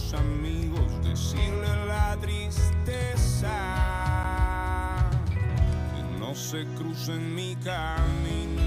tus amigos, decirle la tristeza que no se cruce en mi camino.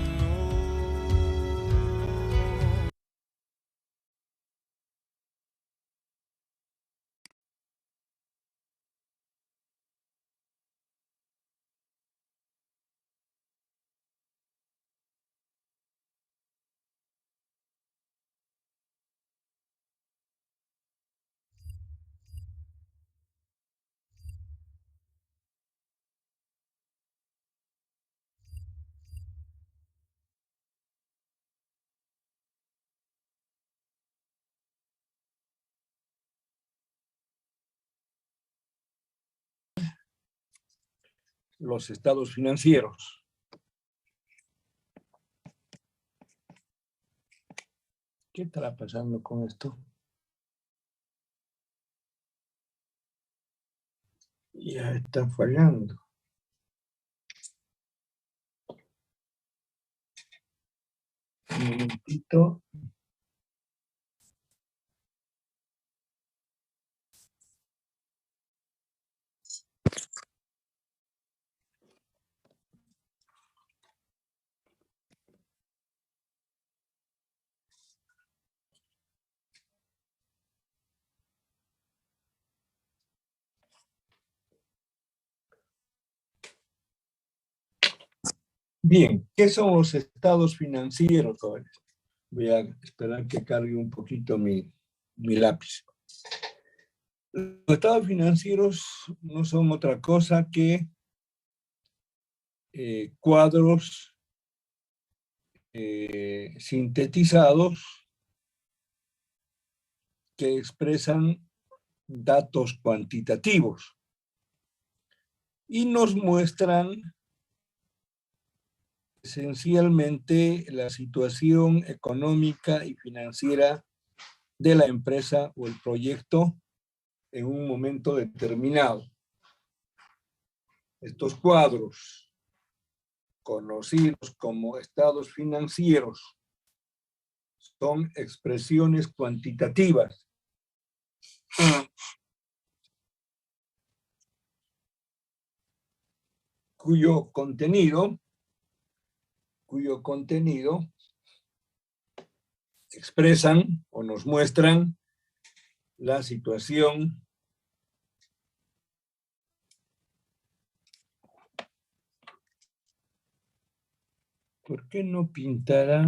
Los estados financieros. ¿Qué estará pasando con esto? Ya está fallando. Un momentito. Bien, ¿qué son los estados financieros, jóvenes? Voy a esperar que cargue un poquito mi lápiz. Los estados financieros no son otra cosa que cuadros sintetizados que expresan datos cuantitativos y nos muestran esencialmente la situación económica y financiera de la empresa o el proyecto en un momento determinado. Estos cuadros, conocidos como estados financieros, son expresiones cuantitativas cuyo contenido expresan o nos muestran la situación ¿por qué no pintará?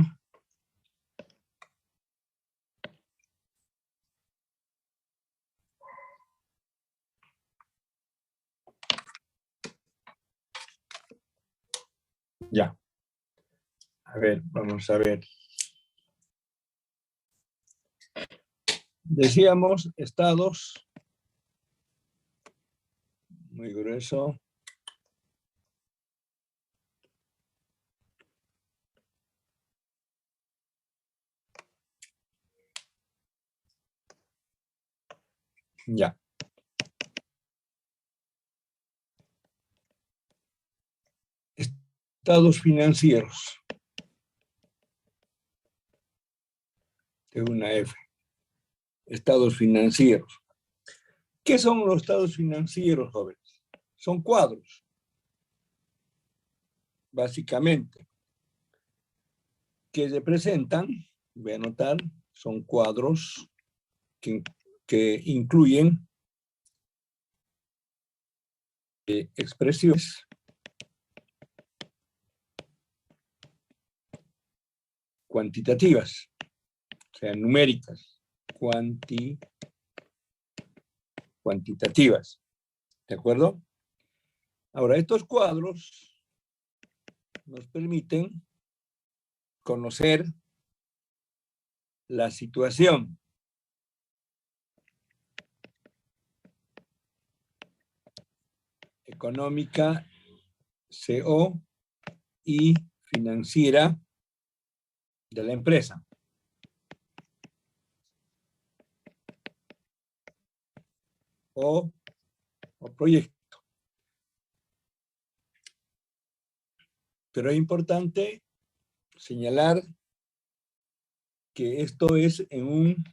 Ya. A ver, vamos a ver. Decíamos estados, muy grueso. Ya. Estados financieros. De una F. Estados financieros. ¿Qué son los estados financieros, jóvenes? Son cuadros, básicamente, que representan, voy a anotar, son cuadros que incluyen expresiones cuantitativas, o sea, numéricas, cuantitativas, ¿de acuerdo? Ahora, estos cuadros nos permiten conocer la situación económica, CO, y financiera de la empresa. O proyecto. Pero es importante señalar que esto es en un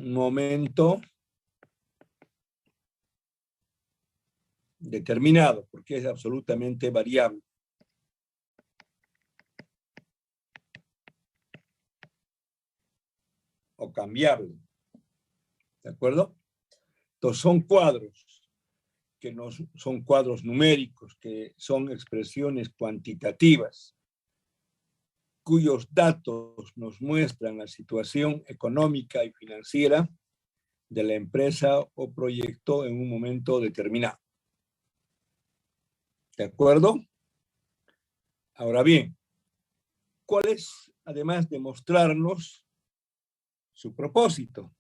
momento determinado, porque es absolutamente variable. O cambiable. ¿De acuerdo? Entonces son cuadros, que no son cuadros numéricos, que son expresiones cuantitativas, cuyos datos nos muestran la situación económica y financiera de la empresa o proyecto en un momento determinado. ¿De acuerdo? Ahora bien, ¿cuál es, además de mostrarnos su propósito?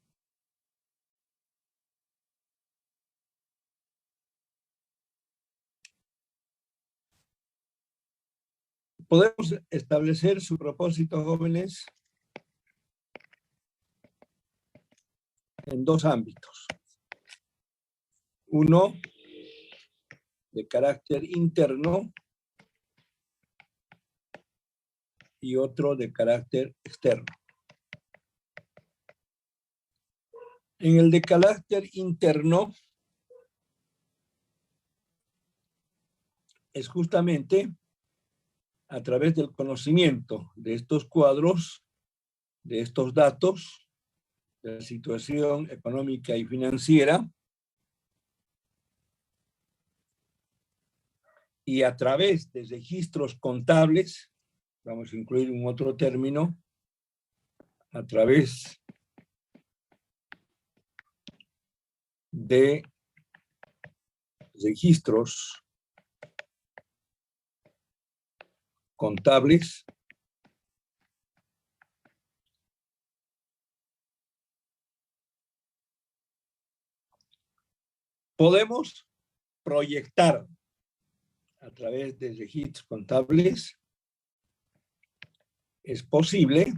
Podemos establecer su propósito, jóvenes, en dos ámbitos. Uno de carácter interno y otro de carácter externo. En el de carácter interno es justamente a través del conocimiento de estos cuadros, de estos datos, de la situación económica y financiera, y a través de registros contables, vamos a incluir un otro término, a través de registros contables, podemos proyectar a través de registros contables, es posible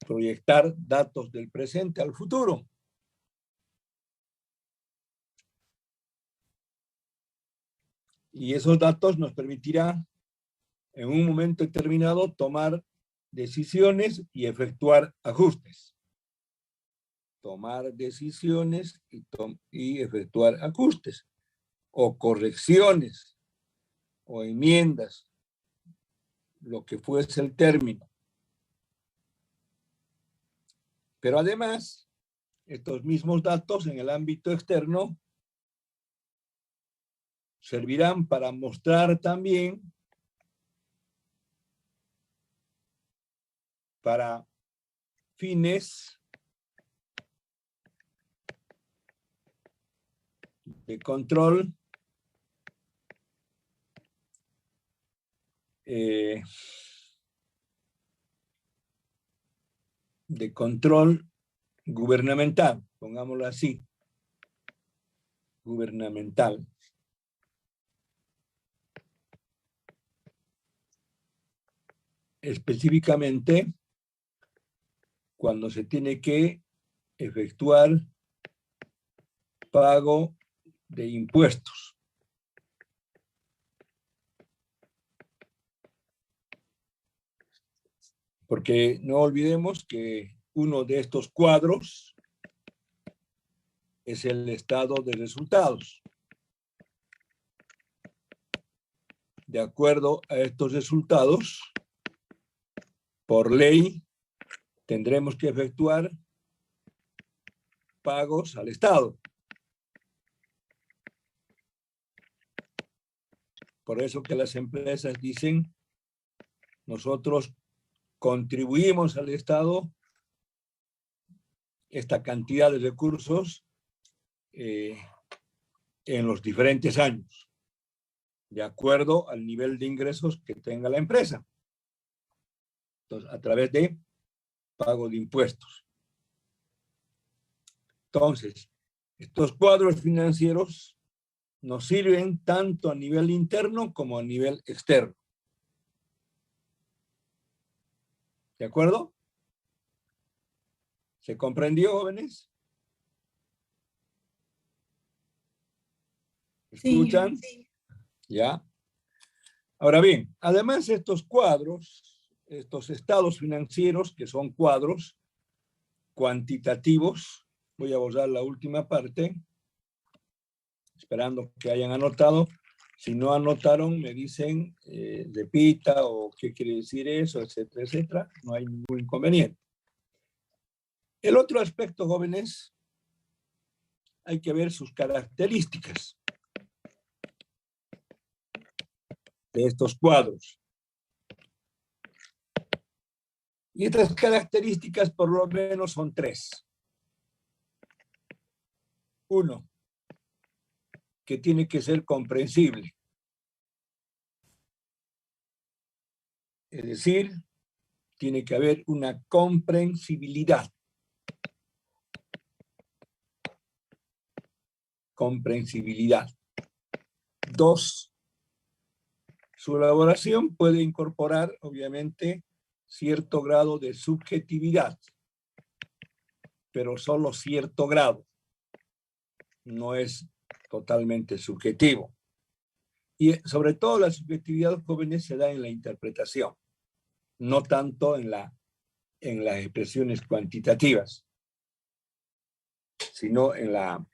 proyectar datos del presente al futuro. Y esos datos nos permitirán en un momento determinado tomar decisiones y efectuar ajustes. Tomar decisiones y efectuar ajustes o correcciones o enmiendas, lo que fuese el término. Pero además, estos mismos datos en el ámbito externo servirán para mostrar también, para fines de control, gubernamental, pongámoslo así, gubernamental. Específicamente, cuando se tiene que efectuar pago de impuestos. Porque no olvidemos que uno de estos cuadros es el estado de resultados. De acuerdo a estos resultados, por ley, tendremos que efectuar pagos al Estado. Por eso que las empresas dicen, nosotros contribuimos al Estado esta cantidad de recursos en los diferentes años, de acuerdo al nivel de ingresos que tenga la empresa. Entonces, a través de pago de impuestos. Entonces, estos cuadros financieros nos sirven tanto a nivel interno como a nivel externo. ¿De acuerdo? ¿Se comprendió, jóvenes? ¿Escuchan? Sí. ¿Ya? Ahora bien, además estos cuadros estos estados financieros, que son cuadros cuantitativos. Voy a borrar la última parte, esperando que hayan anotado. Si no anotaron, me dicen, repita o qué quiere decir eso, etcétera, etcétera. No hay ningún inconveniente. El otro aspecto, jóvenes, hay que ver sus características de estos cuadros. Y estas características por lo menos son tres. Uno, que tiene que ser comprensible. Es decir, tiene que haber una comprensibilidad. Comprensibilidad. Dos, su elaboración puede incorporar, obviamente, cierto grado de subjetividad, pero solo cierto grado. No es totalmente subjetivo. Y sobre todo la subjetividad, jóvenes, se da en la interpretación, no tanto en las expresiones cuantitativas, sino en la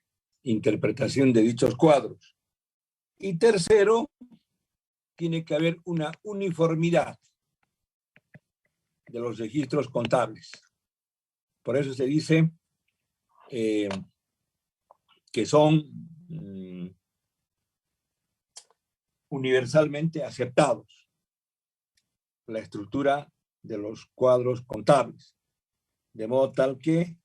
interpretación de dichos cuadros. Y tercero, tiene que haber una uniformidad de los registros contables. Por eso se dice que son universalmente aceptados, la estructura de los cuadros contables, de modo tal que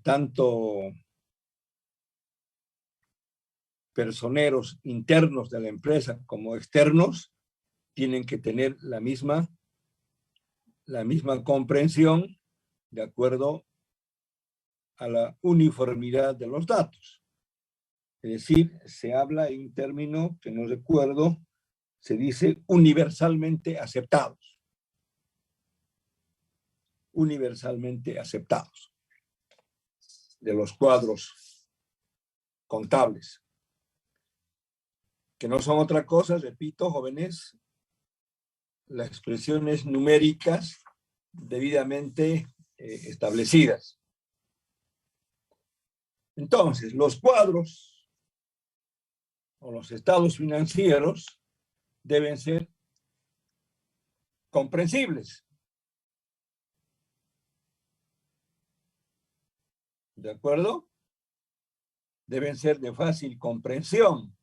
tanto personeros internos de la empresa como externos tienen que tener la misma comprensión de acuerdo a la uniformidad de los datos. Es decir, se habla en un término que no recuerdo, se dice universalmente aceptados. Universalmente aceptados de los cuadros contables, que no son otra cosa, repito, jóvenes, las expresiones numéricas debidamente establecidas. Entonces, los cuadros o los estados financieros deben ser comprensibles. ¿De acuerdo? Deben ser de fácil comprensión.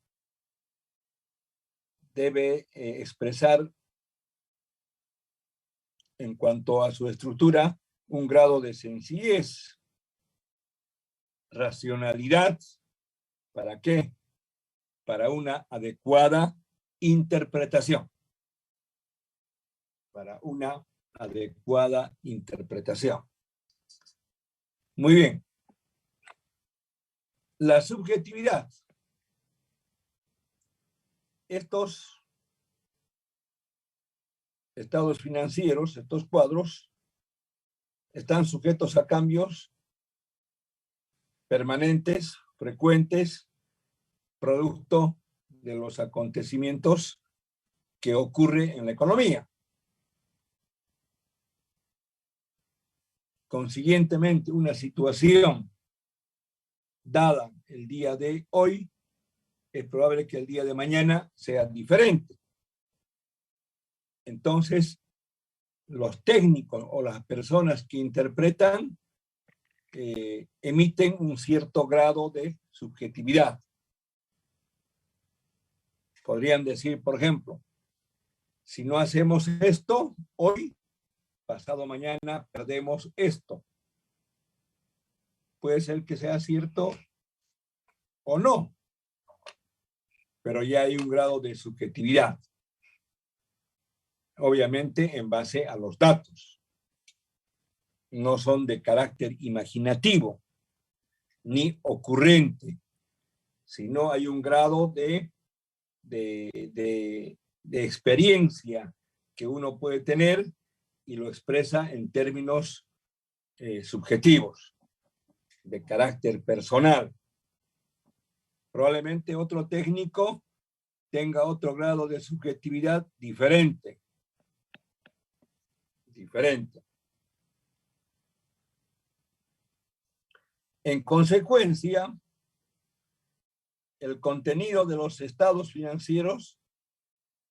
Debe expresar en cuanto a su estructura un grado de sencillez, racionalidad. ¿Para qué? Para una adecuada interpretación. Para una adecuada interpretación. Muy bien. La subjetividad. Estos estados financieros, estos cuadros, están sujetos a cambios permanentes, frecuentes, producto de los acontecimientos que ocurren en la economía. Consiguientemente, una situación dada el día de hoy, es probable que el día de mañana sea diferente. Entonces, los técnicos o las personas que interpretan emiten un cierto grado de subjetividad. Podrían decir, por ejemplo, si no hacemos esto hoy, pasado mañana perdemos esto. Puede ser que sea cierto o no, pero ya hay un grado de subjetividad. Obviamente en base a los datos. No son de carácter imaginativo ni ocurrente, sino hay un grado de experiencia que uno puede tener y lo expresa en términos subjetivos, de carácter personal. Probablemente otro técnico tenga otro grado de subjetividad diferente. En consecuencia, el contenido de los estados financieros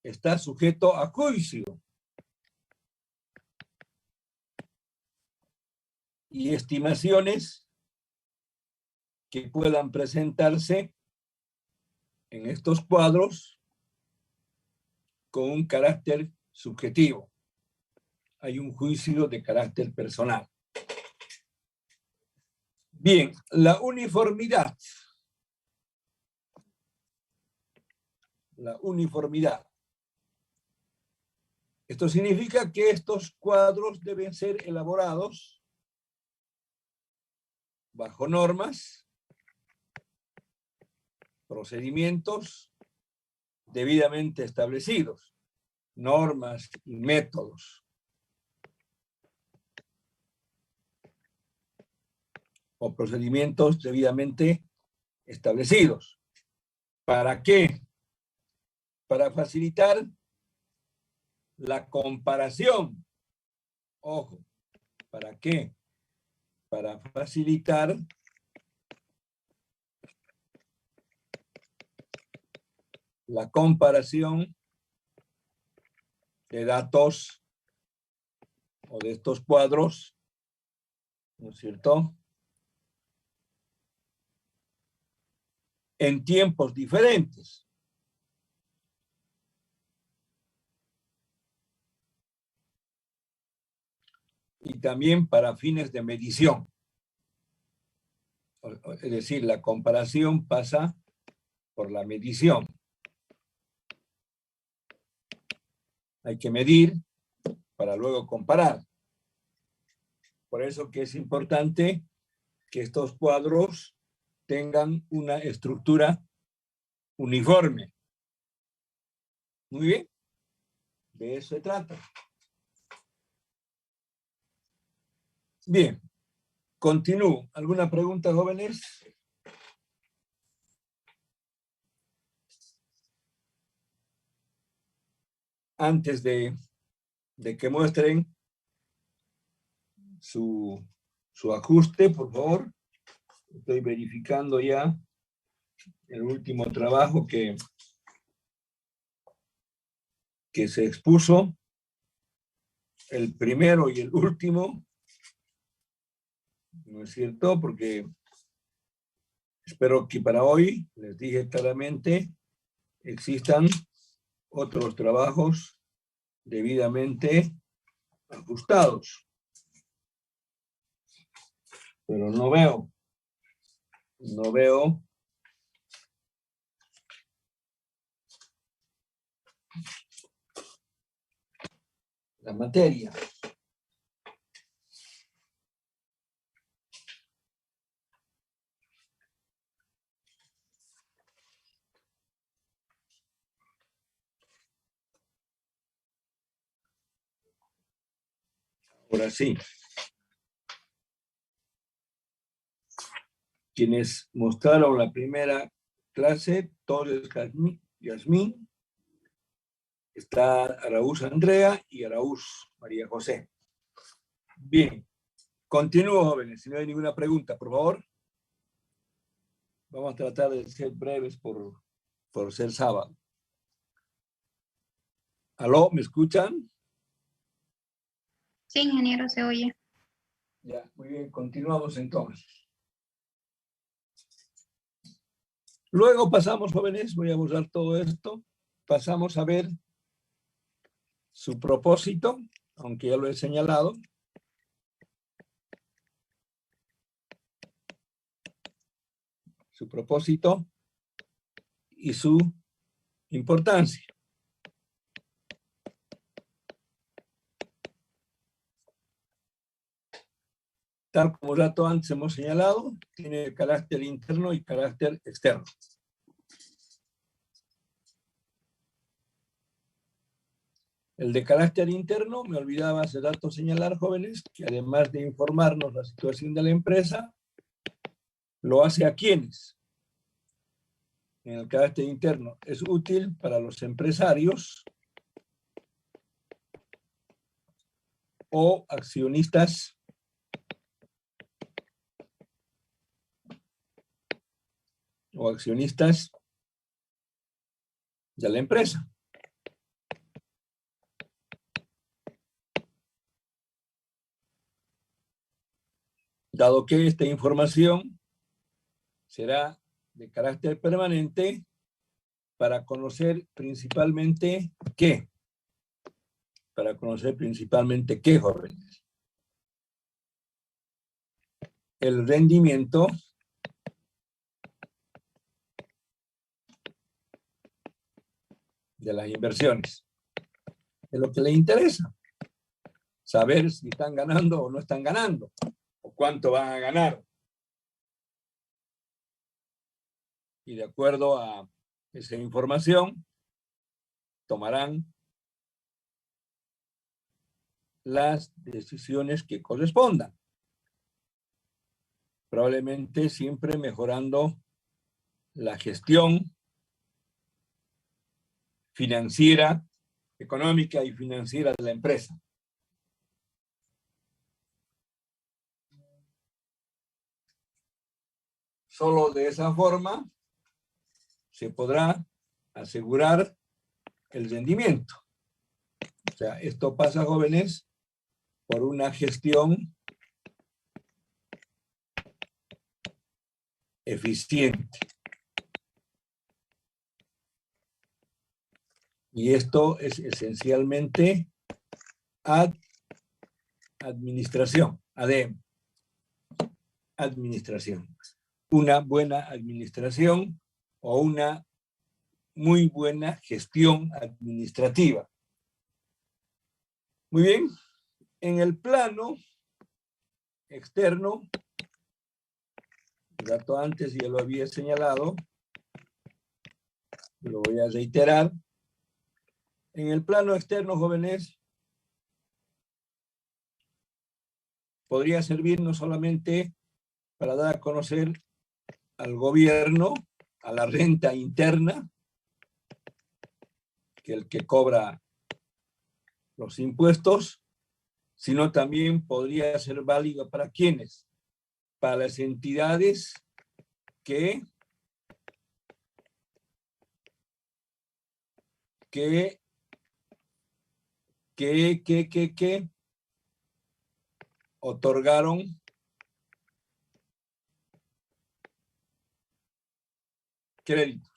está sujeto a juicio y estimaciones que puedan presentarse en estos cuadros con un carácter subjetivo. Hay un juicio de carácter personal. Bien, la uniformidad. La uniformidad. Esto significa que estos cuadros deben ser elaborados bajo normas, procedimientos debidamente establecidos, normas y métodos. O procedimientos debidamente establecidos. ¿Para qué? Para facilitar la comparación. Ojo, ¿para qué? Para facilitar la comparación de datos o de estos cuadros, ¿no es cierto?, en tiempos diferentes. Y también para fines de medición. Es decir, la comparación pasa por la medición. Hay que medir para luego comparar. Por eso que es importante que estos cuadros tengan una estructura uniforme. Muy bien. De eso se trata. Bien. Continúo. ¿Alguna pregunta, jóvenes? Antes de que muestren su ajuste, por favor. Estoy verificando ya el último trabajo que se expuso, el primero y el último, ¿no es cierto? Porque espero que para hoy, les dije claramente, existan otros trabajos debidamente ajustados. Pero no veo la materia. Ahora sí. Quienes mostraron la primera clase, Torres Yasmín, está Araúz Andrea y Araúz María José. Bien, continúo, jóvenes, si no hay ninguna pregunta, por favor. Vamos a tratar de ser breves por ser sábado. ¿Aló? ¿Me escuchan? Sí, ingeniero, se oye. Ya, muy bien, continuamos entonces. Luego pasamos, jóvenes, voy a borrar todo esto, pasamos a ver su propósito, aunque ya lo he señalado. Su propósito y su importancia. Tal como dato antes hemos señalado, tiene carácter interno y carácter externo. El de carácter interno, me olvidaba hace rato señalar, jóvenes, que además de informarnos la situación de la empresa, lo hace a quienes. en el carácter interno es útil para los empresarios o accionistas de la empresa. Dado que esta información será de carácter permanente para conocer principalmente qué. Para conocer principalmente qué, jóvenes. El rendimiento de las inversiones. Es lo que les interesa. Saber si están ganando o no están ganando, o cuánto van a ganar. Y de acuerdo a esa información, tomarán las decisiones que correspondan. Probablemente siempre mejorando la gestión financiera, económica y financiera de la empresa. Solo de esa forma se podrá asegurar el rendimiento. O sea, esto pasa, jóvenes, por una gestión eficiente. Y esto es esencialmente administración, ADM. Administración. Una buena administración o una muy buena gestión administrativa. Muy bien. En el plano externo, el dato antes ya lo había señalado, lo voy a reiterar. En el plano externo, jóvenes, podría servir no solamente para dar a conocer al gobierno, a la renta interna, que el que cobra los impuestos, sino también podría ser válido para quienes, para las entidades que otorgaron créditos.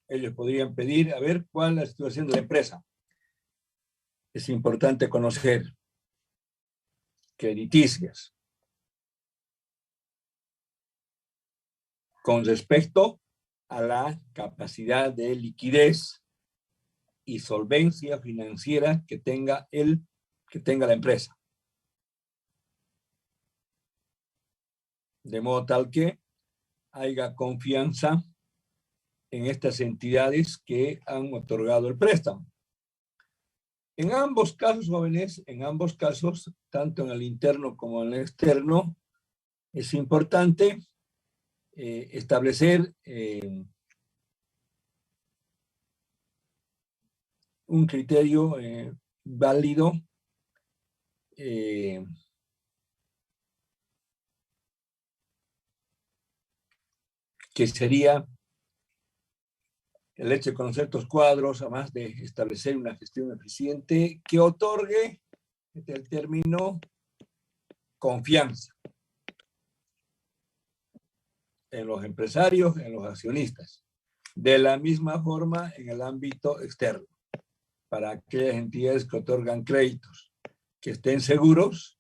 Ellos podrían pedir a ver cuál es la situación de la empresa. Es importante conocer crediticias con respecto a la capacidad de liquidez y solvencia financiera que tenga la empresa. De modo tal que haya confianza en estas entidades que han otorgado el préstamo. En ambos casos, jóvenes, tanto en el interno como en el externo, es importante establecer un criterio válido que sería el hecho de conocer estos cuadros, además de establecer una gestión eficiente que otorgue, este es el término, confianza en los empresarios, en los accionistas. De la misma forma en el ámbito externo, para aquellas entidades que otorgan créditos, que estén seguros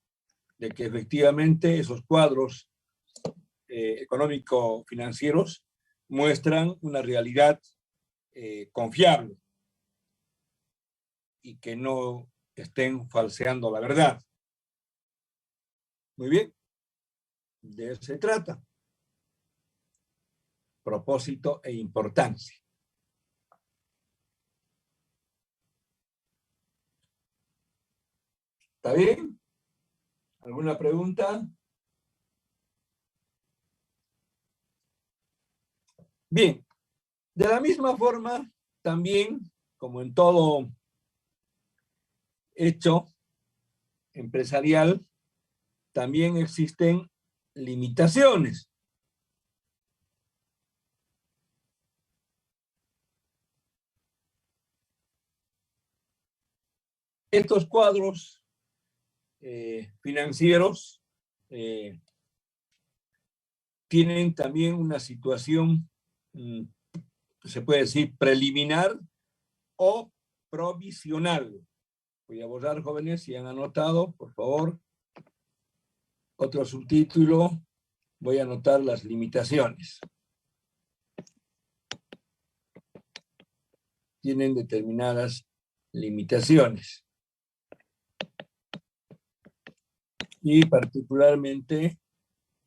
de que efectivamente esos cuadros económico-financieros muestran una realidad confiable y que no estén falseando la verdad. Muy bien, de eso se trata. Propósito e importancia. ¿Está bien? ¿Alguna pregunta? Bien, de la misma forma, también, como en todo hecho empresarial, también existen limitaciones. Estos cuadros financieros tienen también una situación, se puede decir, preliminar o provisional. Voy a borrar, jóvenes, si han anotado, por favor. Otro subtítulo, voy a anotar las limitaciones. Tienen determinadas limitaciones. Y particularmente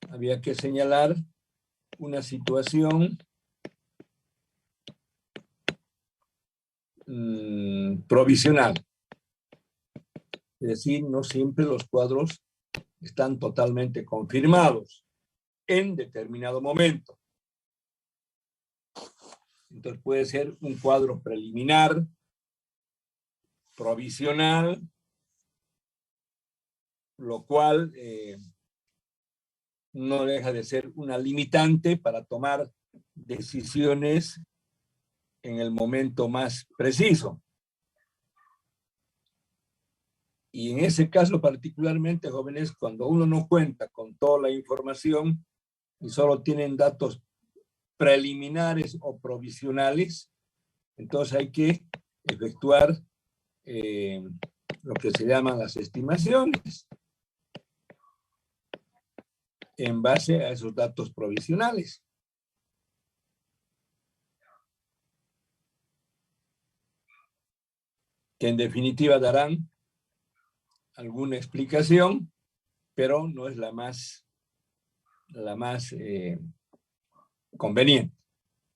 había que señalar una situación provisional. Es decir, no siempre los cuadros están totalmente confirmados en determinado momento. Entonces puede ser un cuadro preliminar, provisional, lo cual no deja de ser una limitante para tomar decisiones en el momento más preciso. Y en ese caso particularmente, jóvenes, cuando uno no cuenta con toda la información y solo tienen datos preliminares o provisionales, entonces hay que efectuar lo que se llaman las estimaciones en base a esos datos provisionales. Que en definitiva darán alguna explicación, pero no es la más conveniente.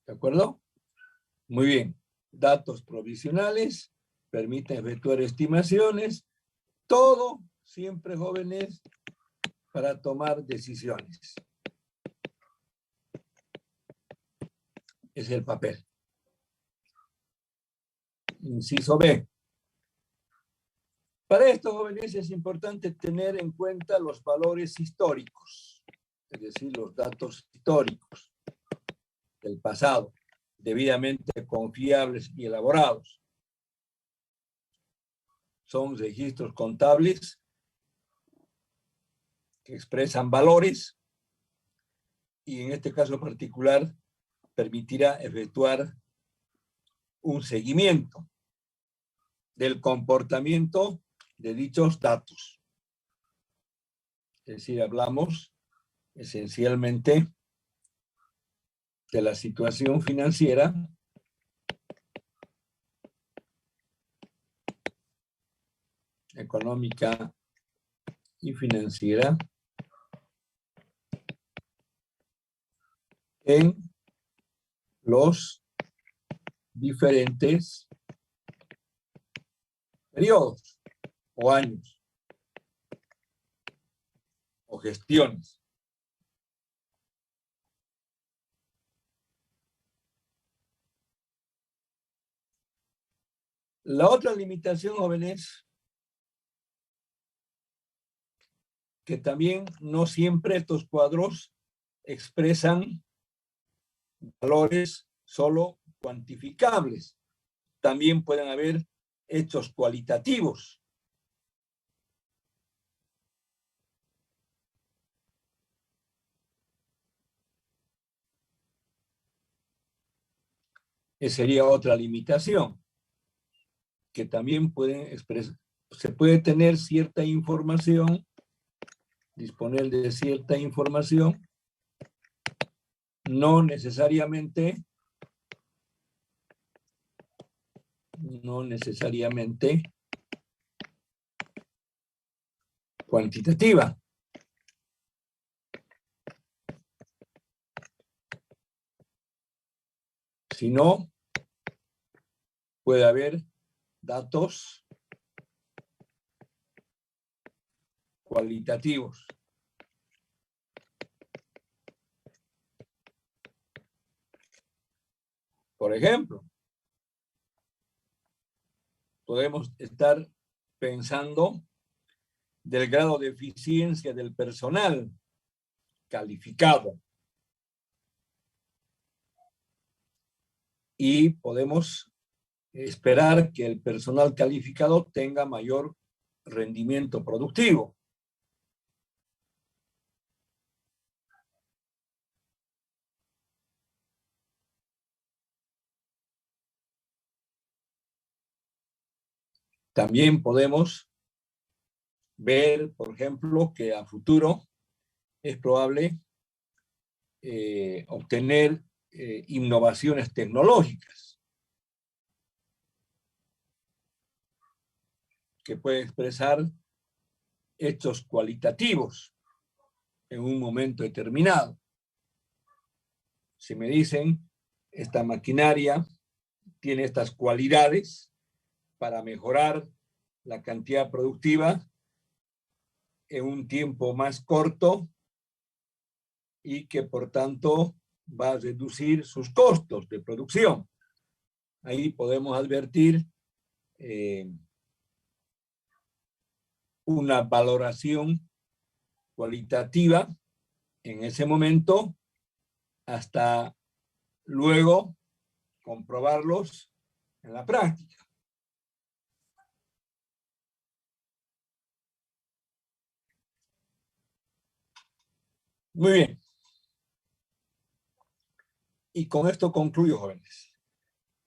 ¿De acuerdo? Muy bien. Datos provisionales permiten efectuar estimaciones. Todo siempre, jóvenes, para tomar decisiones. Es el papel. Inciso B. Para esto, jóvenes, es importante tener en cuenta los valores históricos, es decir, los datos históricos del pasado, debidamente confiables y elaborados. Son registros contables que expresan valores y en este caso particular permitirá efectuar un seguimiento del comportamiento de dichos datos. Es decir, hablamos esencialmente de la situación financiera económica y financiera en los diferentes periodos o años o gestiones. La otra limitación, jóvenes, que también no siempre estos cuadros expresan valores solo cuantificables. También pueden haber hechos cualitativos. Esa sería otra limitación, que también pueden expresar, se puede tener cierta información, disponer de cierta información, no necesariamente cuantitativa. Sino puede haber datos cualitativos. Por ejemplo, podemos estar pensando del grado de eficiencia del personal calificado. Y podemos esperar que el personal calificado tenga mayor rendimiento productivo. También podemos ver, por ejemplo, que a futuro es probable obtener innovaciones tecnológicas que pueden expresar hechos cualitativos en un momento determinado. Si me dicen, esta maquinaria tiene estas cualidades para mejorar la cantidad productiva en un tiempo más corto y que por tanto va a reducir sus costos de producción. Ahí podemos advertir una valoración cualitativa en ese momento hasta luego comprobarlos en la práctica. Muy bien. Y con esto concluyo, jóvenes.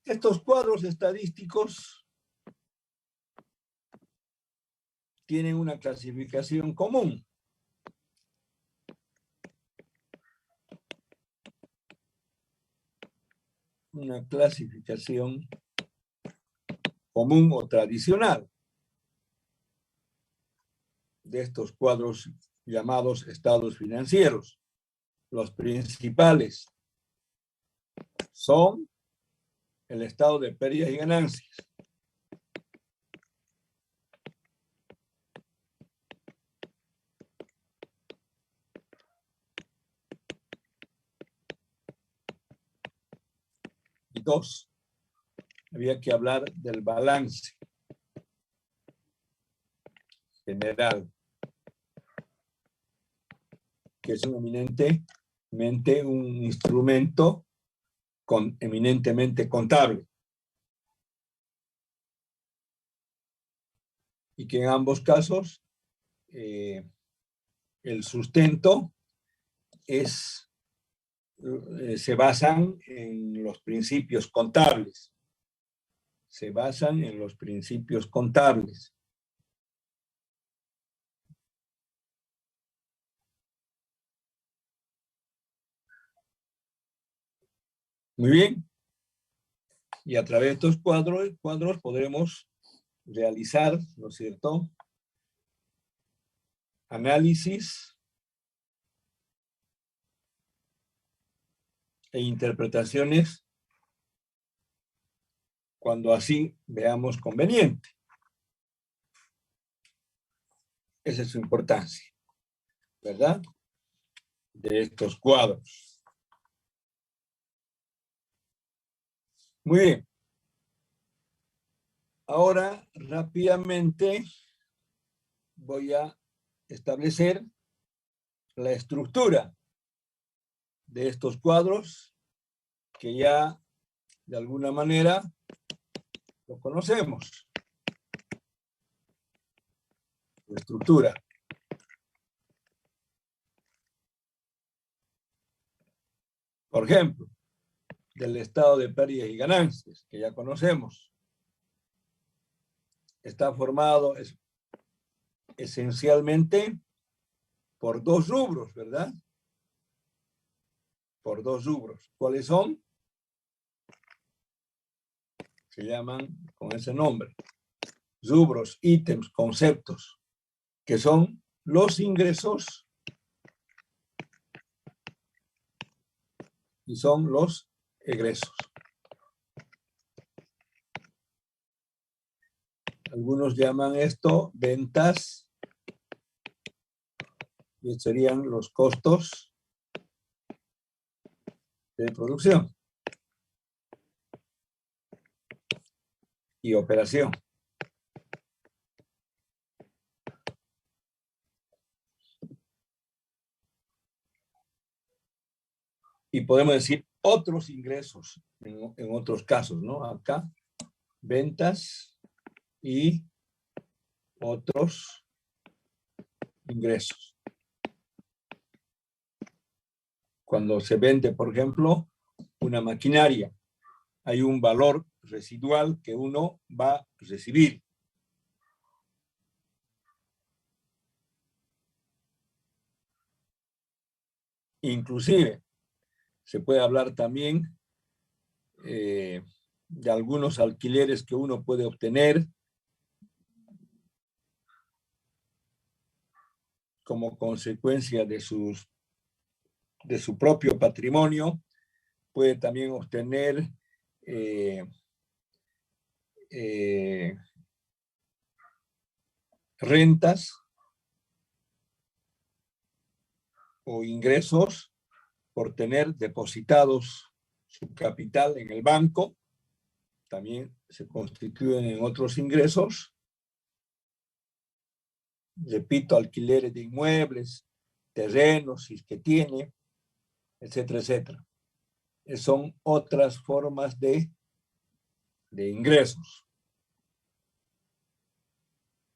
Estos cuadros estadísticos tienen una clasificación común. Una clasificación común o tradicional de estos cuadros llamados estados financieros. Los principales son el estado de pérdidas y ganancias, y dos, había que hablar del balance general, que es eminentemente un instrumento eminentemente contable, y que en ambos casos el sustento se basan en los principios contables. Se basan en los principios contables. Muy bien. Y a través de estos cuadros podremos realizar, ¿no es cierto?, análisis e interpretaciones cuando así veamos conveniente. Esa es su importancia, ¿verdad?, de estos cuadros. Muy bien. Ahora, rápidamente, voy a establecer la estructura de estos cuadros que ya de alguna manera lo conocemos. La estructura. Por ejemplo, del estado de pérdidas y ganancias, que ya conocemos. Está formado esencialmente por dos rubros, ¿verdad? Por dos rubros. ¿Cuáles son? Se llaman con ese nombre. Rubros, ítems, conceptos, que son los ingresos y son los egresos. Algunos llaman esto ventas, y serían los costos de producción. y operación. Y podemos decir otros ingresos en otros casos, ¿no? Acá, ventas y otros ingresos. Cuando se vende, por ejemplo, una maquinaria, hay un valor residual que uno va a recibir. Inclusive, se puede hablar también de algunos alquileres que uno puede obtener como consecuencia de su propio patrimonio. Puede también obtener rentas o ingresos por tener depositados su capital en el banco. También se constituyen en otros ingresos. Repito, alquileres de inmuebles, terrenos, si es que tiene, etcétera, etcétera. Son otras formas de ingresos.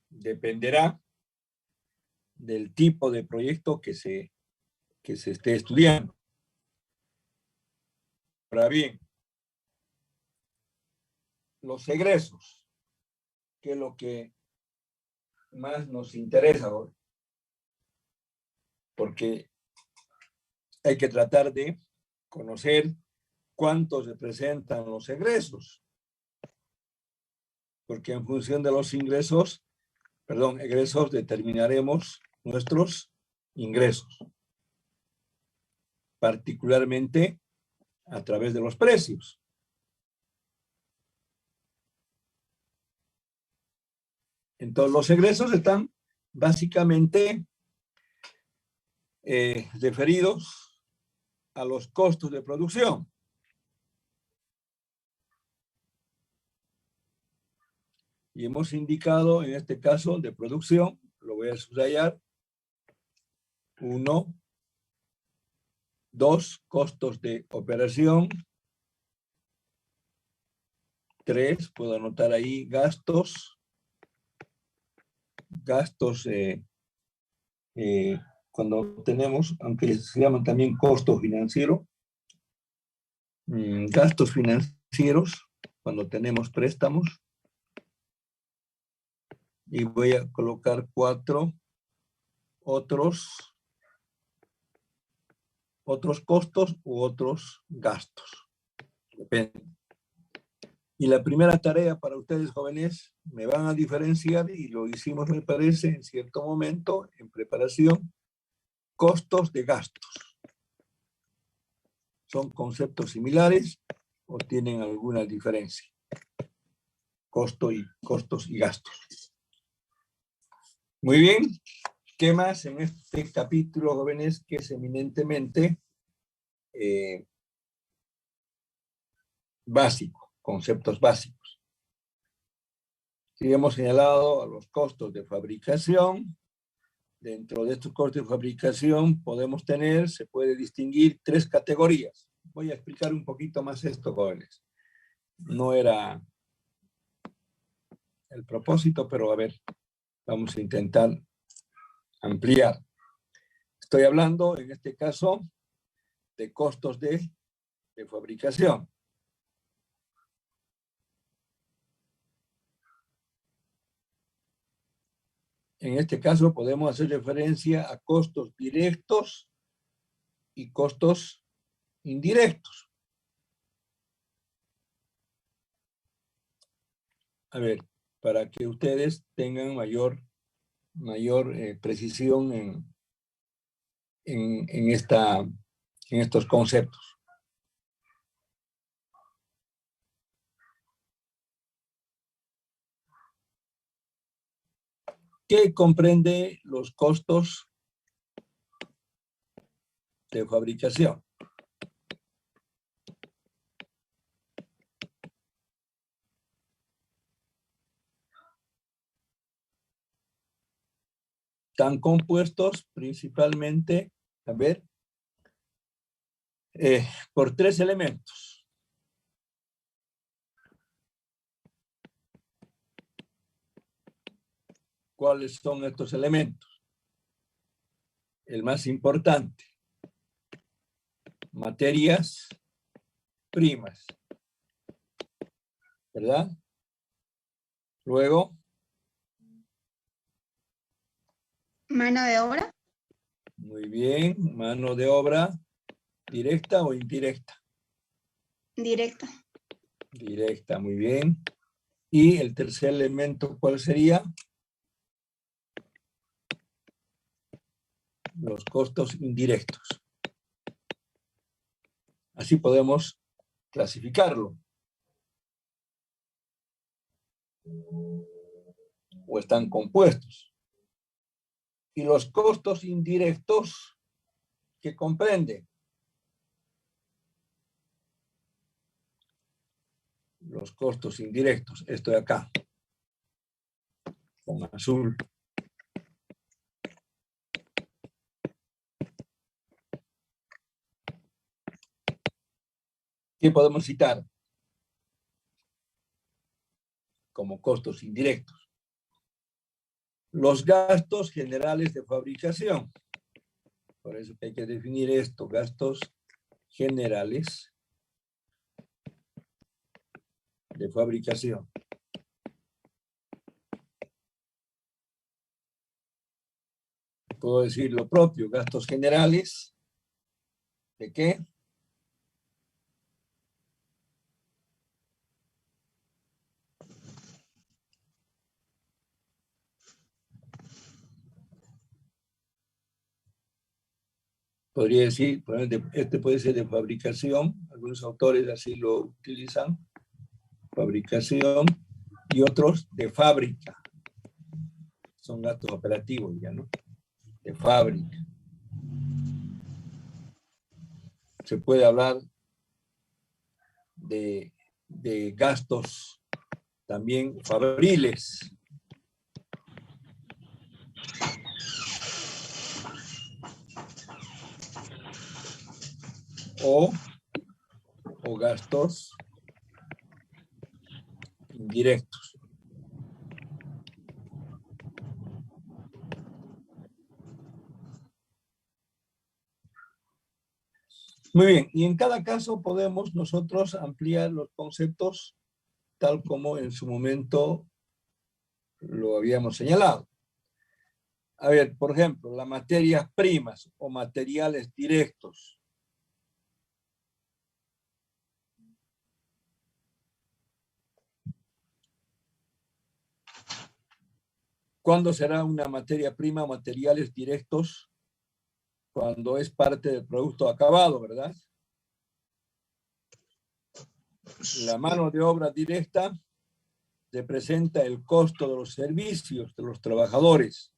Dependerá del tipo de proyecto que se esté estudiando. Ahora bien, los egresos, que es lo que más nos interesa hoy, porque hay que tratar de conocer cuántos representan los egresos, porque en función de los egresos determinaremos nuestros ingresos, particularmente a través de los precios. Entonces, los egresos están básicamente referidos a los costos de producción. Y hemos indicado, en este caso, de producción, lo voy a subrayar, 1, 2, costos de operación, 3, puedo anotar ahí gastos cuando tenemos, aunque se llaman también costos financieros, gastos financieros cuando tenemos préstamos, y voy a colocar 4 otros costos u otros gastos. Depende. Y la primera tarea para ustedes, jóvenes, me van a diferenciar, y lo hicimos, me parece, en cierto momento, en preparación, costos de gastos. ¿Son conceptos similares o tienen alguna diferencia? Costos y gastos. Muy bien. ¿Qué más en este capítulo, jóvenes, que es eminentemente básico, conceptos básicos? Y hemos señalado a los costos de fabricación. Dentro de estos costos de fabricación se puede distinguir 3 categorías. Voy a explicar un poquito más esto, jóvenes. No era el propósito, pero a ver, vamos a intentar ampliar. Estoy hablando, en este caso, de costos de fabricación. En este caso podemos hacer referencia a costos directos y costos indirectos. A ver, para que ustedes tengan mayor precisión en estos conceptos. ¿Qué comprende los costos de fabricación? Están compuestos principalmente, a ver, por 3 elementos. ¿Cuáles son estos elementos? El más importante, materias primas, ¿verdad? Luego, Mano de obra. muy bien, mano de obra, ¿directa o indirecta? Directa. Directa, muy bien. Y el tercer elemento, ¿cuál sería? Los costos indirectos. Así podemos clasificarlo. O están compuestos. Y los costos indirectos, ¿qué comprende? Los costos indirectos, esto de acá, con azul. ¿Qué podemos citar como costos indirectos? Los gastos generales de fabricación. Por eso que hay que definir esto, gastos generales de fabricación. Puedo decir lo propio, gastos generales, ¿de qué? Podría decir, este puede ser de fabricación, algunos autores así lo utilizan, fabricación, y otros de fábrica. Son gastos operativos ya, ¿no? De fábrica. Se puede hablar de gastos también fabriles. O gastos indirectos. Muy bien, y en cada caso podemos nosotros ampliar los conceptos tal como en su momento lo habíamos señalado. A ver, por ejemplo, las materias primas o materiales directos. ¿Cuándo será una materia prima o materiales directos? Cuando es parte del producto acabado, ¿verdad? La mano de obra directa representa el costo de los servicios de los trabajadores.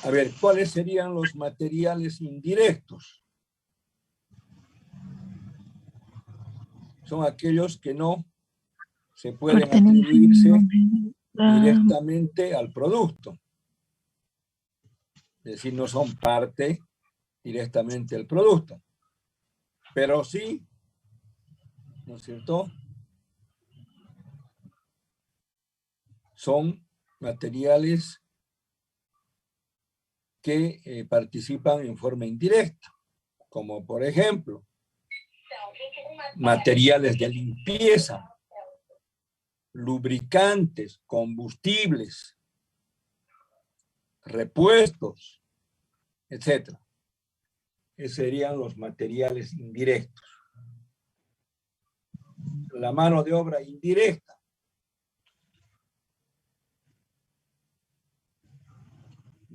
A ver, ¿cuáles serían los materiales indirectos? Son aquellos que no se pueden atribuirse directamente al producto. Es decir, no son parte directamente del producto. Pero sí, ¿no es cierto? Son materiales que participan en forma indirecta, como por ejemplo, materiales de limpieza, lubricantes, combustibles, repuestos, etc. Esos serían los materiales indirectos. La mano de obra indirecta.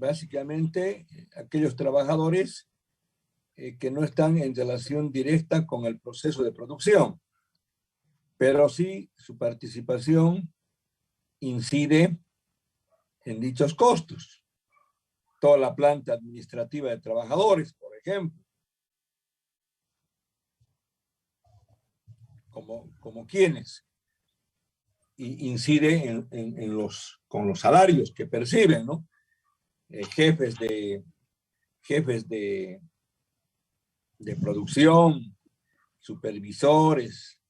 Básicamente, aquellos trabajadores que no están en relación directa con el proceso de producción, pero sí su participación incide en dichos costos. Toda la planta administrativa de trabajadores, por ejemplo, como quienes, y incide con los salarios que perciben, ¿no? Jefes de producción, supervisores,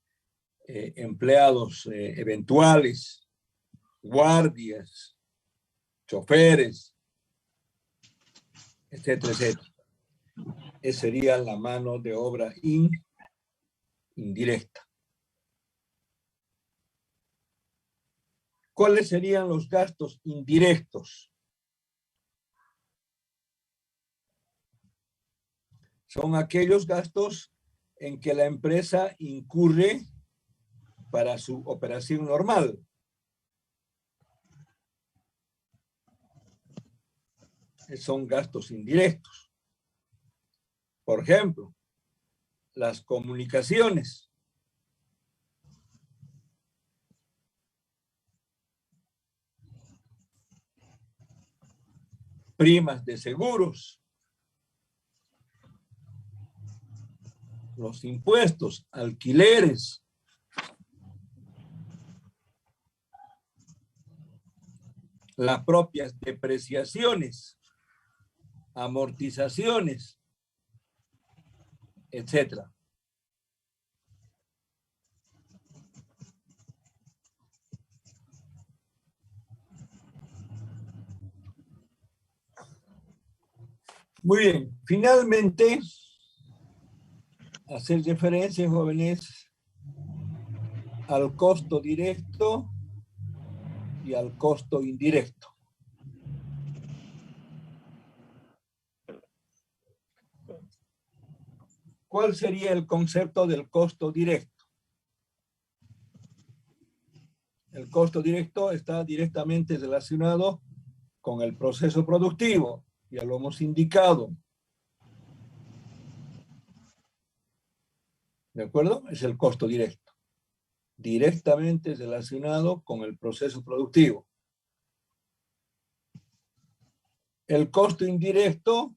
empleados eventuales, guardias, choferes, etcétera, etcétera. Esa sería la mano de obra indirecta. ¿Cuáles serían los gastos indirectos? Son aquellos gastos en que la empresa incurre para su operación normal. Son gastos indirectos. Por ejemplo, las comunicaciones. Primas de seguros. Los impuestos, alquileres. Las propias depreciaciones, amortizaciones, etcétera. Muy bien, finalmente, hacer referencia, jóvenes, al costo directo y al costo indirecto. ¿Cuál sería el concepto del costo directo? El costo directo está directamente relacionado con el proceso productivo, ya lo hemos indicado. ¿De acuerdo? Es el costo directo, directamente relacionado con el proceso productivo. El costo indirecto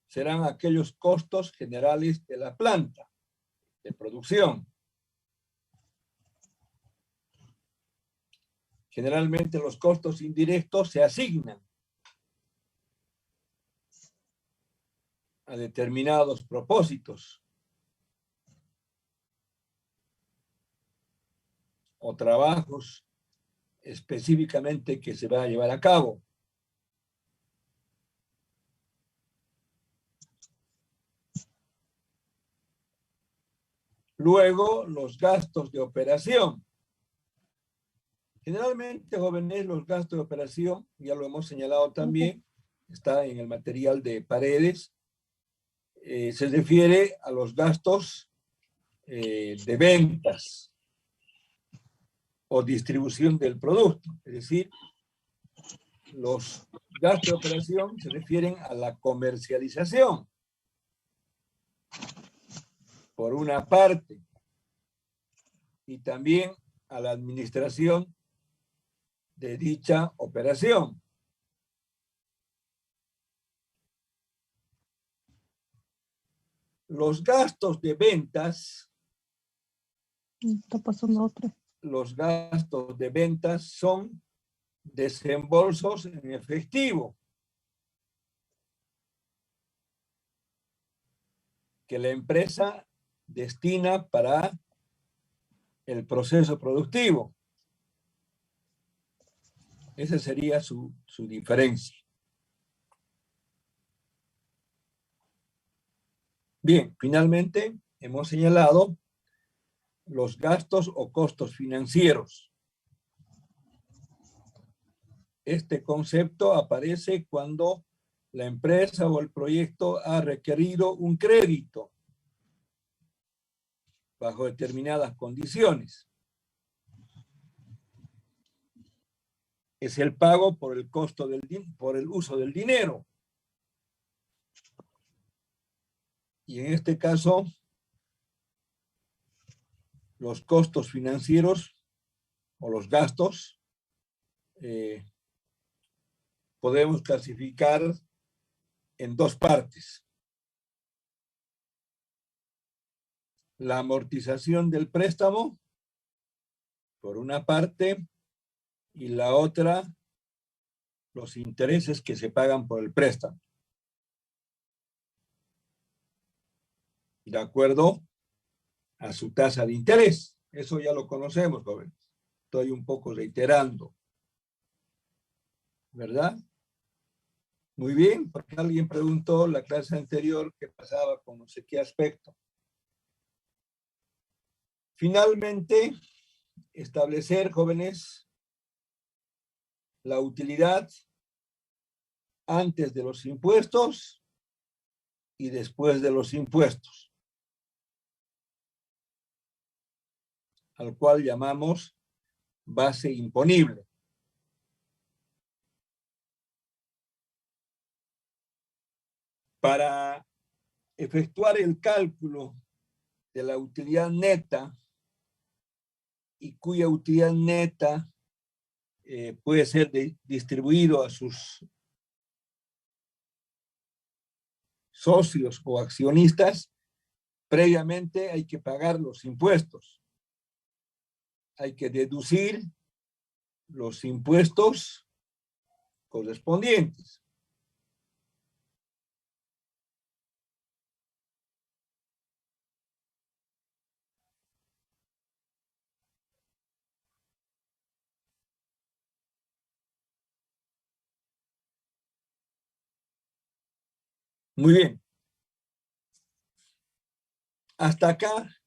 serán aquellos costos generales de la planta de producción. Generalmente los costos indirectos se asignan a determinados propósitos o trabajos específicamente que se va a llevar a cabo. Luego, los gastos de operación. Generalmente, jóvenes, los gastos de operación, ya lo hemos señalado también, está en el material de Paredes, se refiere a los gastos de ventas o distribución del producto. Es decir, los gastos de operación se refieren a la comercialización, por una parte, y también a la administración de dicha operación. Los gastos de ventas, está pasando otra. Los gastos de ventas son desembolsos en efectivo que la empresa destina para el proceso productivo. Esa sería su diferencia. Bien, finalmente hemos señalado los gastos o costos financieros. Este concepto aparece cuando la empresa o el proyecto ha requerido un crédito bajo determinadas condiciones. Es el pago por el costo por el uso del dinero. Y en este caso, los costos financieros o los gastos podemos clasificar en dos partes. la amortización del préstamo, por una parte, y la otra, los intereses que se pagan por el préstamo. De acuerdo a su tasa de interés. Eso ya lo conocemos, jóvenes. Estoy un poco reiterando. ¿Verdad? Muy bien, porque alguien preguntó la clase anterior qué pasaba con no sé qué aspecto. Finalmente, establecer, jóvenes, la utilidad antes de los impuestos y después de los impuestos, al cual llamamos base imponible. Para efectuar el cálculo de la utilidad neta, y cuya utilidad neta puede ser distribuido a sus socios o accionistas, previamente hay que pagar los impuestos. Hay que deducir los impuestos correspondientes. Muy bien. Hasta acá.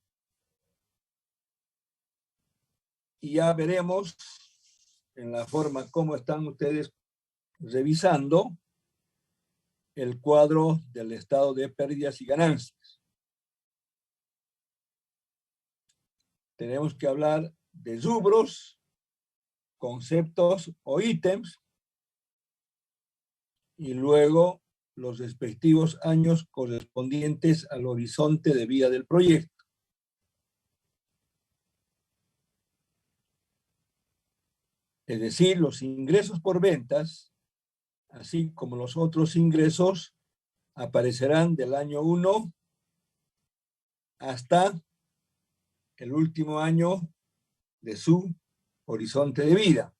Y ya veremos en la forma como están ustedes revisando el cuadro del estado de pérdidas y ganancias. Tenemos que hablar de rubros, conceptos o ítems y luego los respectivos años correspondientes al horizonte de vida del proyecto. Es decir, los ingresos por ventas, así como los otros ingresos, aparecerán del año 1 hasta el último año de su horizonte de vida.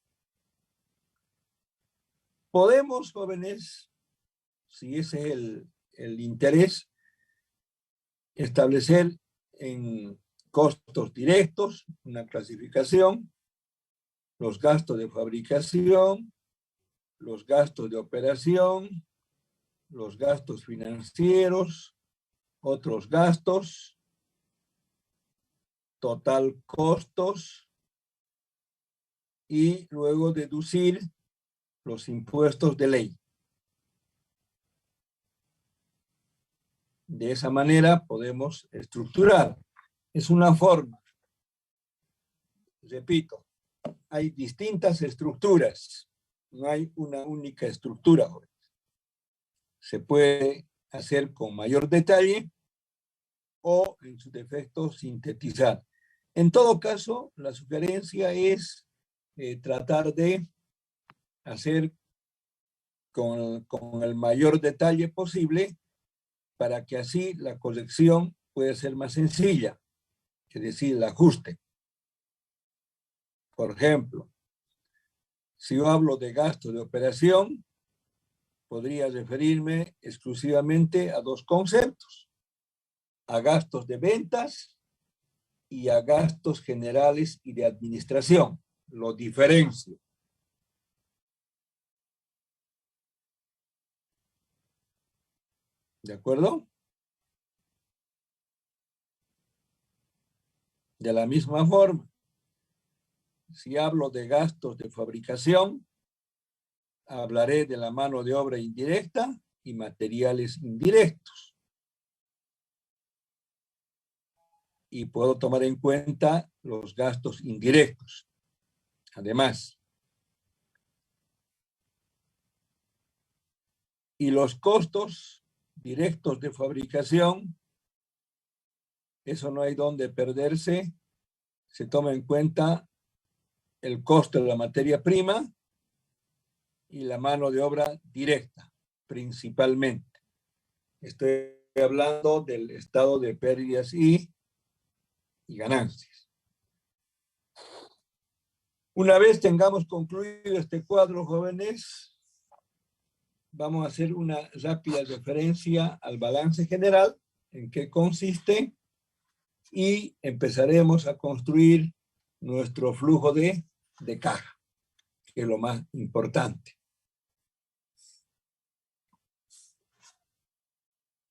Podemos, jóvenes, si ese es el interés, establecer en costos directos una clasificación, los gastos de fabricación, los gastos de operación, los gastos financieros, otros gastos, total costos, y luego deducir los impuestos de ley. De esa manera podemos estructurar. Es una forma. Repito, hay distintas estructuras. No hay una única estructura. Se puede hacer con mayor detalle o, en su defecto, sintetizar. En todo caso, la sugerencia es tratar de hacer con el mayor detalle posible para que así la corrección pueda ser más sencilla, es decir, el ajuste. Por ejemplo, si yo hablo de gasto de operación, podría referirme exclusivamente a dos conceptos: a gastos de ventas y a gastos generales y de administración. Lo diferencio. ¿De acuerdo? De la misma forma, si hablo de gastos de fabricación, hablaré de la mano de obra indirecta y materiales indirectos. Y puedo tomar en cuenta los gastos indirectos. Además, y los costos directos de fabricación, eso no hay donde perderse. Se toma en cuenta el costo de la materia prima y la mano de obra directa, principalmente. Estoy hablando del estado de pérdidas y y ganancias. Una vez tengamos concluido este cuadro, jóvenes, vamos a hacer una rápida referencia al balance general, en qué consiste, y empezaremos a construir nuestro flujo de caja, que es lo más importante.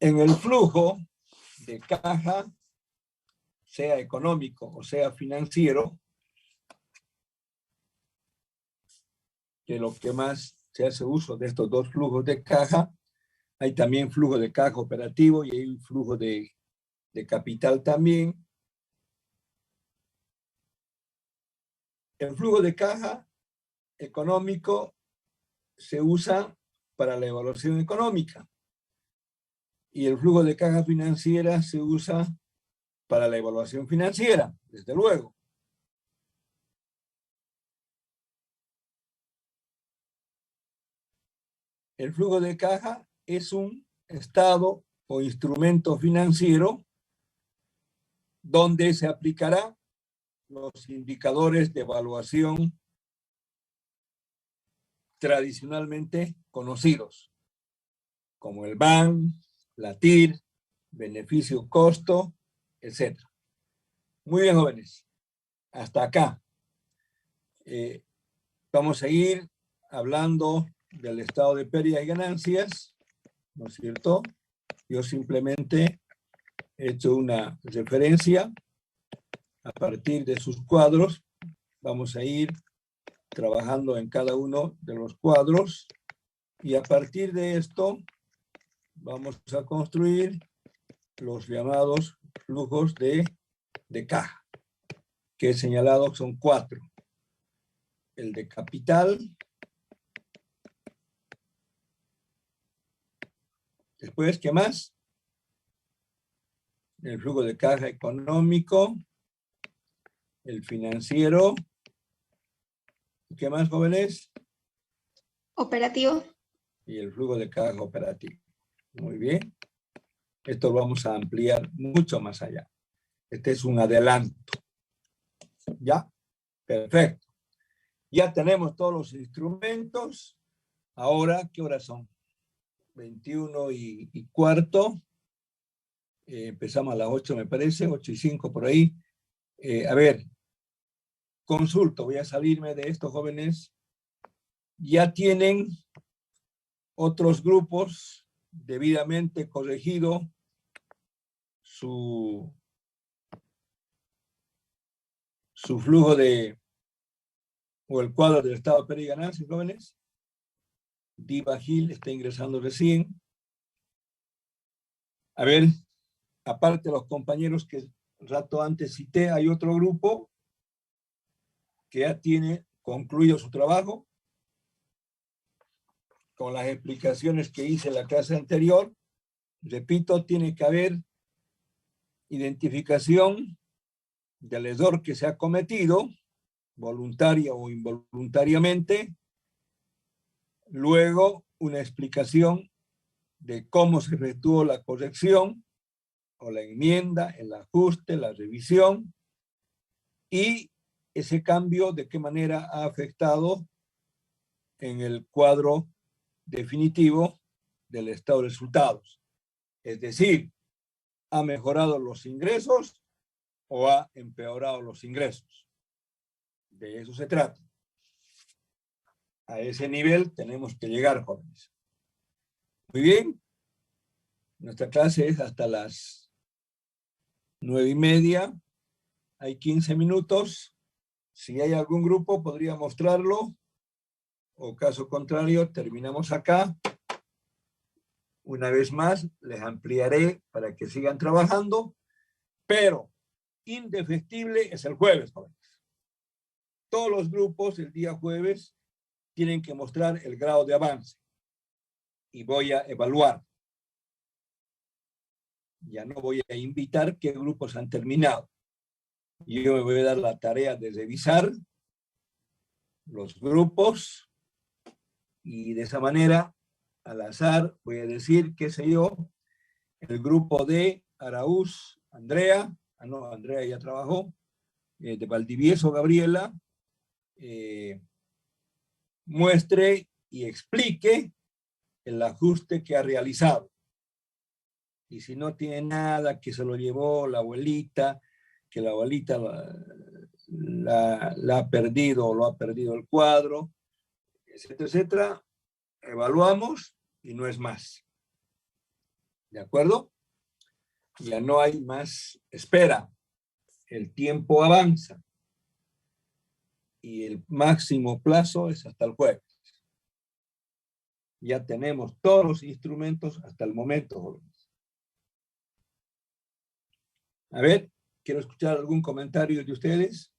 En el flujo de caja, sea económico o sea financiero, que lo que más se hace uso de estos dos flujos de caja, hay también flujo de caja operativo y hay un flujo de capital también. El flujo de caja económico se usa para la evaluación económica y el flujo de caja financiera se usa para la evaluación financiera, desde luego. El flujo de caja es un estado o instrumento financiero donde se aplicará los indicadores de evaluación tradicionalmente conocidos, como el BAN, la TIR, beneficio-costo, etc. Muy bien, jóvenes. Hasta acá. Vamos a ir hablando del estado de pérdidas y ganancias, ¿no es cierto? Yo simplemente he hecho una referencia a partir de sus cuadros. Vamos a ir trabajando en cada uno de los cuadros y a partir de esto vamos a construir los llamados flujos de caja, que he señalado son 4. El de capital, después, ¿qué más? El flujo de caja económico, el financiero, ¿qué más, jóvenes? Operativo. Y el flujo de caja operativo. Muy bien. Esto lo vamos a ampliar mucho más allá. Este es un adelanto. ¿Ya? Perfecto. Ya tenemos todos los instrumentos. Ahora, ¿qué horas son? 21:15. Empezamos a las 8, me parece, 8:05 por ahí. A ver, consulto, voy a salirme de estos jóvenes. Ya tienen otros grupos debidamente corregido su flujo o el cuadro del estado de pérdida y ganancias, jóvenes. Diva Gil está ingresando recién. A ver, aparte de los compañeros que un rato antes cité, hay otro grupo que ya tiene concluido su trabajo con las explicaciones que hice en la clase anterior. Repito, tiene que haber identificación del error que se ha cometido, voluntaria o involuntariamente, luego una explicación de cómo se efectuó la corrección o la enmienda, el ajuste, la revisión, y ese cambio de qué manera ha afectado en el cuadro definitivo del estado de resultados. Es decir, ¿ha mejorado los ingresos o ha empeorado los ingresos? De eso se trata. A ese nivel tenemos que llegar, jóvenes. Muy bien. Nuestra clase es hasta las 9:30. Hay 15 minutos. Si hay algún grupo, podría mostrarlo. O caso contrario, terminamos acá. Una vez más, les ampliaré para que sigan trabajando. Pero indefectible es el jueves, jóvenes. Todos los grupos el día jueves tienen que mostrar el grado de avance. Y voy a evaluar. Ya no voy a invitar qué grupos han terminado. Yo me voy a dar la tarea de revisar los grupos y de esa manera, al azar, voy a decir, qué sé yo, el grupo de Araúz, Andrea, no, Andrea ya trabajó, de Valdivieso, Gabriela, muestre y explique el ajuste que ha realizado. Y si no tiene nada, que se lo llevó la abuelita, que la abuelita la ha perdido o lo ha perdido el cuadro, etcétera, etcétera, evaluamos y no es más. ¿De acuerdo? Ya no hay más espera. El tiempo avanza. Y el máximo plazo es hasta el jueves. Ya tenemos todos los instrumentos hasta el momento, jóvenes. A ver, quiero escuchar algún comentario de ustedes.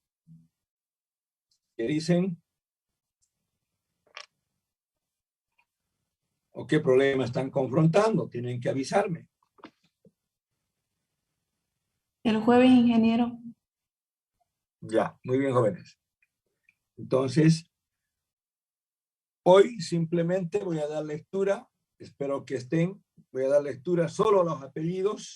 ¿Qué dicen? ¿O qué problema están confrontando? Tienen que avisarme. El jueves, ingeniero. Ya, muy bien, jóvenes. Entonces, hoy simplemente voy a dar lectura, espero que estén, voy a dar lectura solo a los apellidos